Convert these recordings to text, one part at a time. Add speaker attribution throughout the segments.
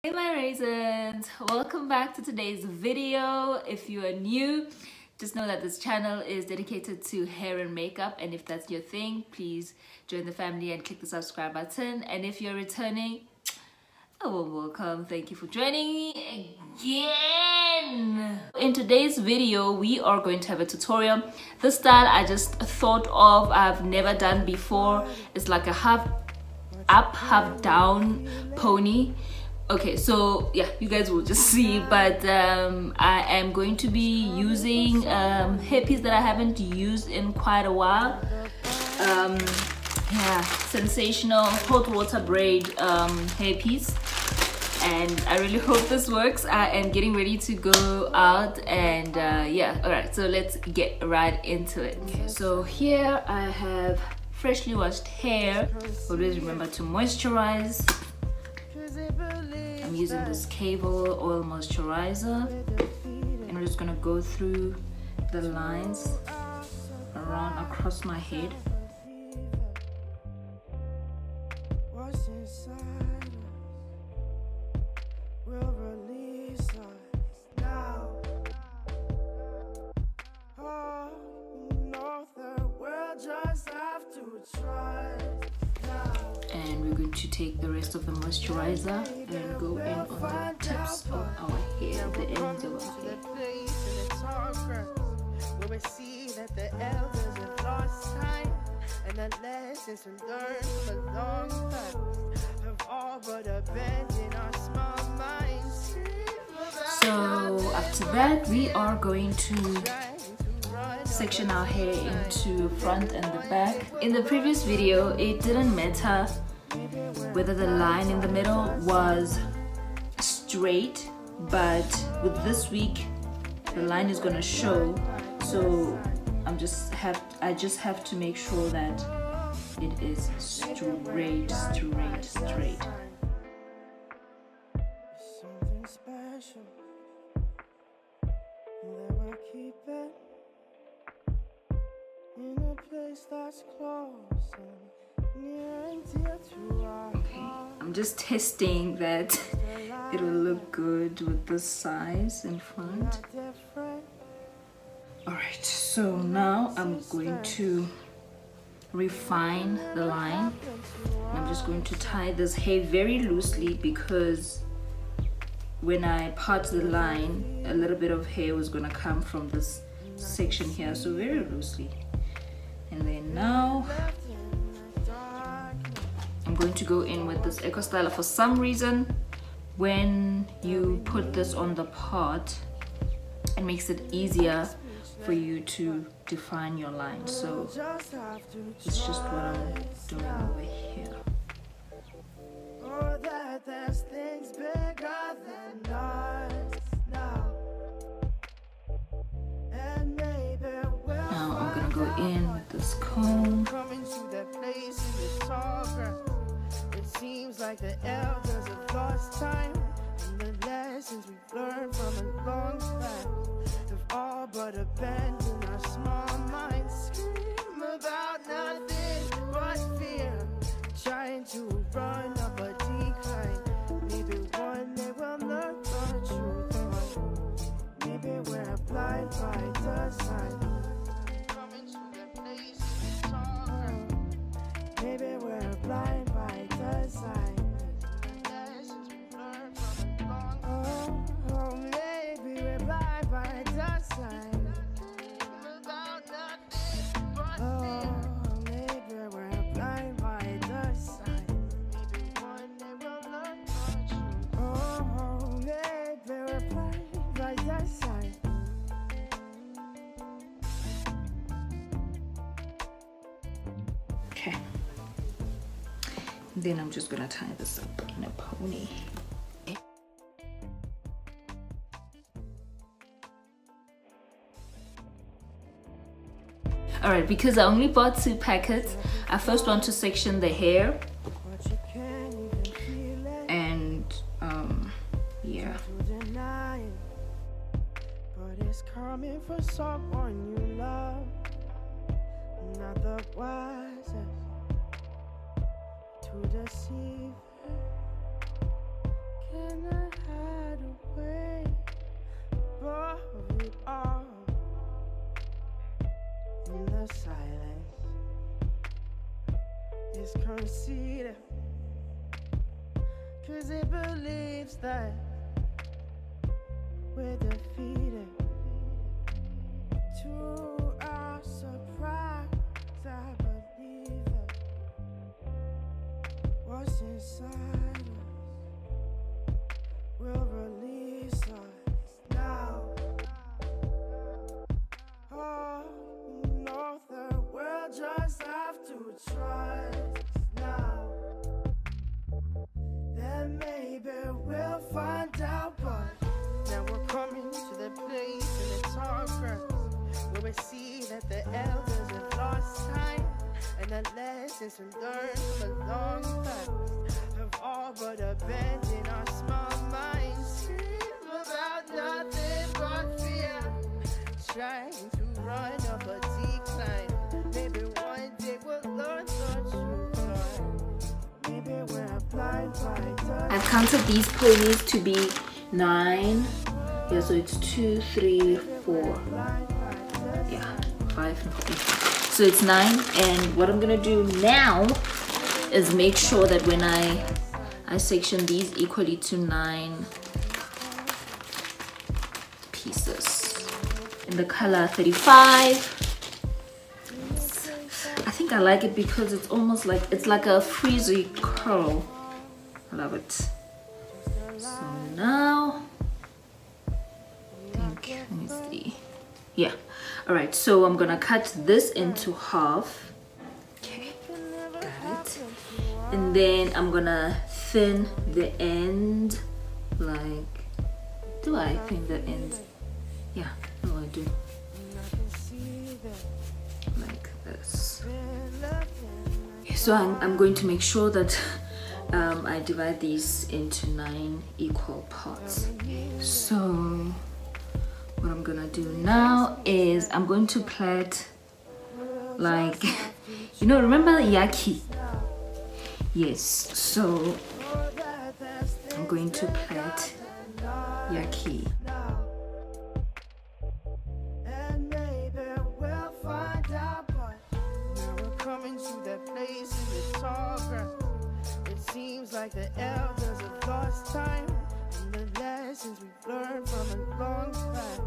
Speaker 1: Hey my raisins, welcome back to today's video. If you are new, just know that this channel is dedicated to hair and makeup, and if that's your thing, please join the family and click the subscribe button. And if you're returning, a warm welcome. Thank you for joining me again. In today's video, we are going to have a tutorial. This style I just thought of, I've never done before. It's like a half up, half down pony. Okay, so yeah, you guys will just see, but I am going to be using hairpiece that I haven't used in quite a while. Yeah, sensational hot water braid hairpiece, and I really hope this works. I am getting ready to go out, and yeah, all right, so let's get right into it. Okay, so here I have freshly washed hair. Always remember to moisturize. I'm using this cable oil moisturizer, and I'm just gonna go through the lines around across my head. And we're going to take the rest of the moisturizer and go in on the tips of our hair, the ends of our hair. Where we see that the elders have lost time, and the lessons to learn from a long time have all but abandoned our small minds. So after that, we are going to section our hair into front and the back. In the previous video, it didn't matter whether the line in the middle was straight, but with this week the line is gonna show, so I just have to make sure that it is straight. Something special that will keep it in a place that's close and near and dear to our heart. Okay, I'm just testing that it will look good with this size in front. Alright, so now I'm going to refine the line. I'm just going to tie this hair very loosely, because when I part the line, a little bit of hair was going to come from this section here, so very loosely. And then now I'm going to go in with this Eco Styler. For some reason, when you put this on the part, it makes it easier for you to define your line. So it's just what I'm doing over here. Now I'm gonna go in with this comb. It seems like the elders have lost time, and the lessons we've learned from a long time have all but abandoned our small minds. Scream about nothing but fear, trying to run up a decline. Maybe one day we'll learn the truth, but maybe we're blind by design. Maybe we're blind by design. Oh, maybe we're blind by design. Oh, maybe we're blind by design. Oh, maybe we're blind by design. Okay. Then I'm just gonna tie this up in a pony. Alright, because I only bought 2 packets, I first want to section the hair. And yeah. But it's coming for someone you love, not the wisest to deceive.
Speaker 2: Can I hide away above it all in the silence? It's conceited, 'cause it believes that we're defeated. To our surprise, I believe it. What's inside us will release us now. Oh, no, the world just have to trust now. Then maybe we'll find out, but now we're coming to the place in the tall grass where we see that the elders have lost time, and the lessons we learned from a long past have all but abandoned our small minds. Scream about nothing but fear, trying to run up a decline. Maybe one day we'll learn the truth, Lord. Maybe we're blind by design.
Speaker 1: I've counted these ponies to be 9. Yeah, so it's 2, 3, 4. Yeah, 5 and 4. So it's 9, and what I'm gonna do now is make sure that when I section these equally to 9 pieces in the color 35. I think I like it because it's almost like it's like a frizzy curl. I love it. So now let me see. Yeah, all right, so I'm gonna cut this into half. Okay, got it. And then I'm gonna thin the end. Like, do I thin the end? Yeah, no, I do. Like this. So I'm going to make sure that I divide these into 9 equal parts. So what I'm gonna do now is I'm going to plait, like, you know, remember yaki? Yes, so I'm going to plait yaki.
Speaker 2: And maybe we'll find out, but now we're coming to that place in the tall grass. It seems like the elders have lost time, and the lessons we've learned from a long past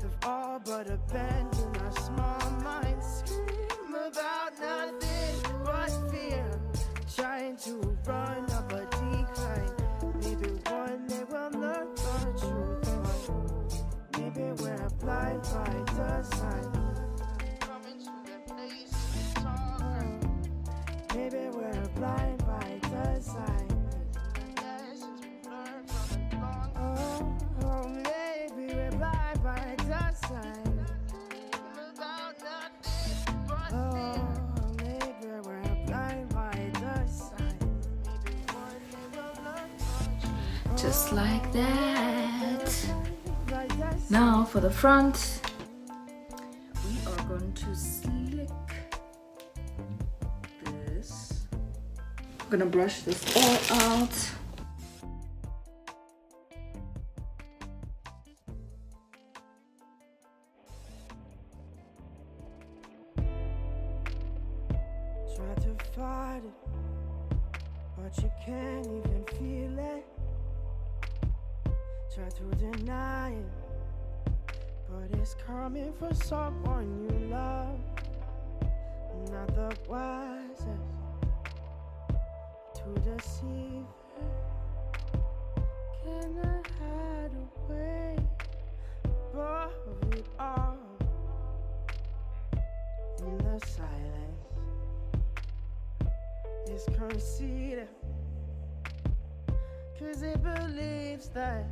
Speaker 2: have all but abandoned our small minds. Scream about nothing but fear, trying to run up a decline. Maybe one day we'll learn the truth, but maybe we're blind by design. Coming to the place in the tall grass. Maybe we're blind by design. Lessons we learned from a long time. Oh, maybe we're blind by design. About nothing but fear. Maybe we're blind by design. Maybe one day we'll learn the truth.
Speaker 1: Just like that. Now for the front, we are going to slick this. I'm gonna brush this all out.
Speaker 2: Try to fight it, but you can't even feel it. Try to deny it, but it's coming for someone you love. Not the wisest to deceive her. Can I hide away above it all in the silence? It's conceited, 'cause it believes that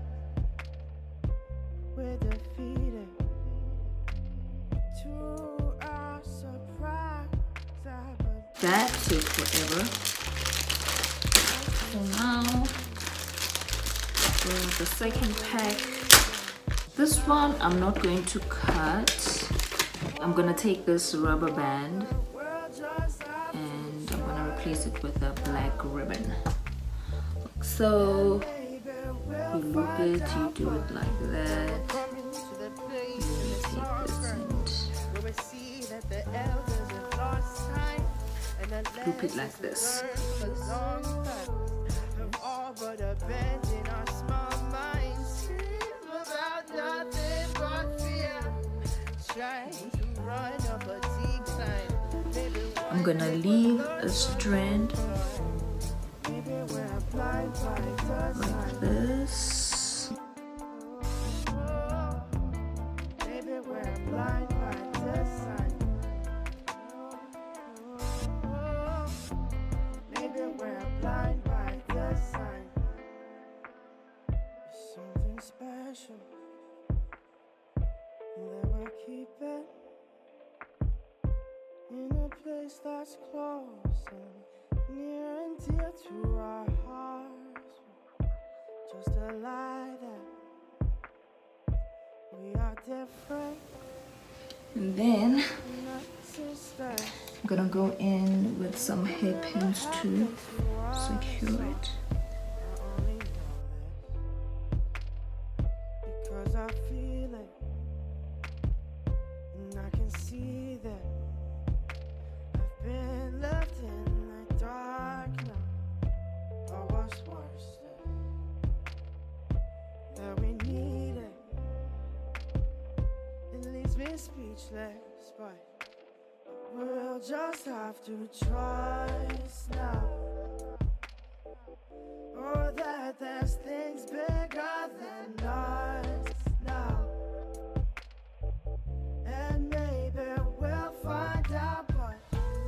Speaker 2: we're defeated. To our surprise,
Speaker 1: That took forever. So now for the second pack, this one I'm not going to cut. I'm gonna take this rubber band and I'm gonna replace it with a black ribbon. So You loop it, you do it like that. You take this and loop it like this. I'm gonna leave a strand like this.
Speaker 2: Something special that we'll keep it in a place that's close and near and dear to our hearts. Just a lie that we are different.
Speaker 1: And then I'm gonna go in with some hairpins to secure it.
Speaker 2: Because I feel it, and I can see that I've been left in the dark now. But what's worse that we need it. It leaves me speechless, but we'll just have to trust now. Or that there's things bigger than us now. And maybe we'll find out, but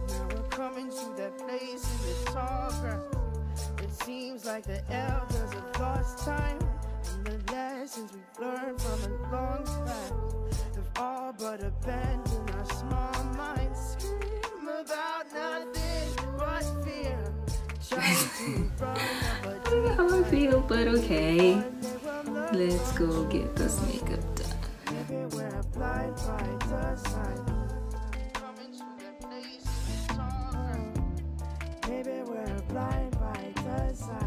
Speaker 2: now we're coming to that place in the tall grass. It seems like the elders have lost time, and the lessons we've learned from a long past have all but abandoned our small minds. Scream about nothing but fear, trying to run up a deep
Speaker 1: How I feel, but okay. Let's go get this makeup done.
Speaker 2: Maybe we're blind by design. Coming to the place in the dark. Maybe we're blind by design.